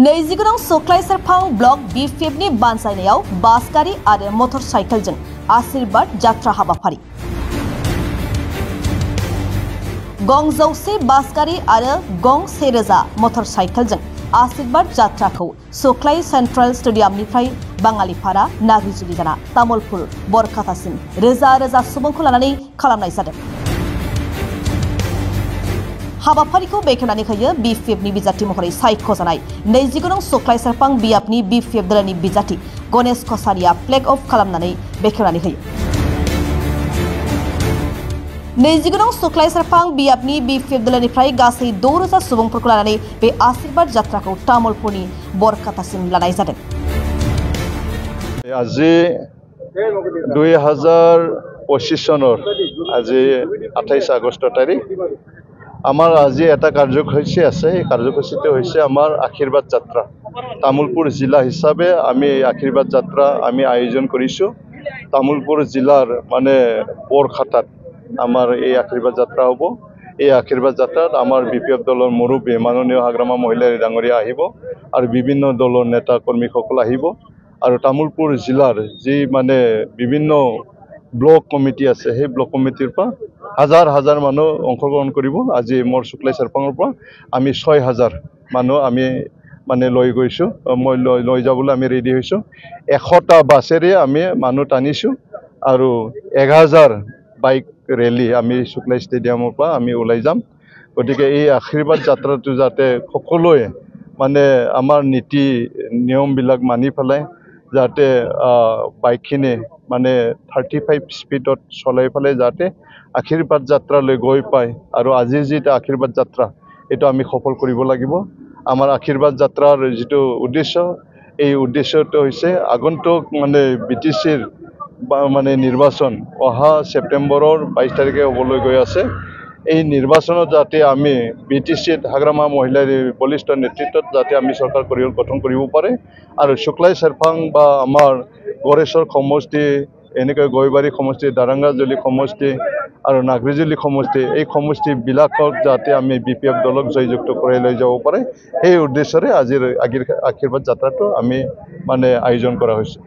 नैजिगुनाव सख्लाय सेरफां block BPFनि बानजायनायाव बास गारि आरो मटर साइकेलजों आशीर्बाद जात्रा हाबाफारि। गं 100 बास गारि आरो गं 1000 मटर साइकेलजों आशीर्बाद जात्राखौ सख्लाय सेन्ट्रेल स्टेडियामनिफ्राय बाङालिपारा नाग्रिजुलि जाना तामुलपुर बरकातासिम रोजा रोजा सुबुंखौ लानानै खालामनाय जादों। हाबाफारिखौ बेखेवनानै होयो BPFनि बिजाथि महरै सायख'जानाय 29 सख्लाय सेरफां बियाबनि BPF दलनि बिजाथि गणेश कसारिया फ्लेग अफ खालामनानै बेखेवनानै होयो। 29 सख्लाय सेरफां बियाबनि BPF दलनिफ्राय गासै 6000 सुबुंफोरखौ लानानै बे आशीर्बाद जात्राखौ तामुलपुरनि बरकातासिम लानाय जादों। আজি 2025 চনৰ আজি 28 আগষ্ট তাৰিখ আমাৰ আজি এটা কাৰ্যসূচী আছে। এই কাৰ্যসূচীটো হৈছে আমাৰ আশীৰ্বাদ যাত্ৰা। তামুলপুৰ জিলা হিচাপে আমি আশীৰ্বাদ যাত্ৰা আমি আয়োজন কৰিছোঁ। তামুলপুৰ জিলাৰ মানে বৰখাতাত আমাৰ এই আশীৰ্বাদ যাত্ৰা হ'ব। এই আশীৰ্বাদ যাত্ৰাত আমাৰ BPF দলৰ মুৰব্বী মাননীয় হাগ্ৰামা মহিলা ডাঙৰীয়া আহিব আৰু বিভিন্ন দলৰ নেতা কৰ্মীসকল আহিব আৰু তামুলপুৰ জিলাৰ যি মানে বিভিন্ন ব্লক কমিটি আছে সেই ব্লক কমিটিৰ পৰা হাজাৰ হাজাৰ মানুহ অংশগ্ৰহণ কৰিব। আজি মোৰ সখ্লায় সেৰফাঙৰ পৰা আমি 6000 মানুহ আমি মানে লৈ গৈছোঁ। মই লৈ যাবলৈ আমি ৰেডি হৈছোঁ। 100টা বাছেৰে আমি মানুহ টানিছোঁ আৰু 1000 বাইক ৰেলী আমি সখ্লায় ষ্টেডিয়ামৰ পৰা আমি ওলাই যাম। গতিকে এই আশীৰ্বাদ যাত্ৰাটো যাতে সকলোৱে মানে আমাৰ নীতি নিয়মবিলাক মানি পেলাই যাতে বাইকখিনি মানে 35 স্পীডত চলাই পেলাই যাতে আশীৰ্বাদ যাত্ৰালৈ গৈ পায় আৰু আজিৰ যিটো আশীৰ্বাদ যাত্ৰা এইটো আমি সফল কৰিব লাগিব। আমাৰ আশীৰ্বাদ যাত্ৰাৰ যিটো উদ্দেশ্য এই উদ্দেশ্যটো হৈছে আগন্তুক মানে BTCৰ মানে নিৰ্বাচন অহা ছেপ্টেম্বৰৰ 22 তাৰিখে হ'বলৈ গৈ আছে। এই নিৰ্বাচনত যাতে আমি BTCত হাগ্ৰামা মহিলাৰ বলিষ্ঠ নেতৃত্বত যাতে আমি চৰকাৰ গঠন কৰিব পাৰে আৰু সখ্লায় সেৰফাং বা আমাৰ গড়েশ্বৰ সমষ্টি এনেকৈ গয়বাৰী সমষ্টি দাৰাংগাজুলি সমষ্টি আৰু নাগ্ৰিজুলি সমষ্টি এই সমষ্টিবিলাকক যাতে আমি BPF দলক জয়যুক্ত কৰাই লৈ যাব পাৰে সেই উদ্দেশ্যৰে আজিৰ আশীৰ্বাদ যাত্ৰাটো আমি মানে আয়োজন কৰা হৈছে।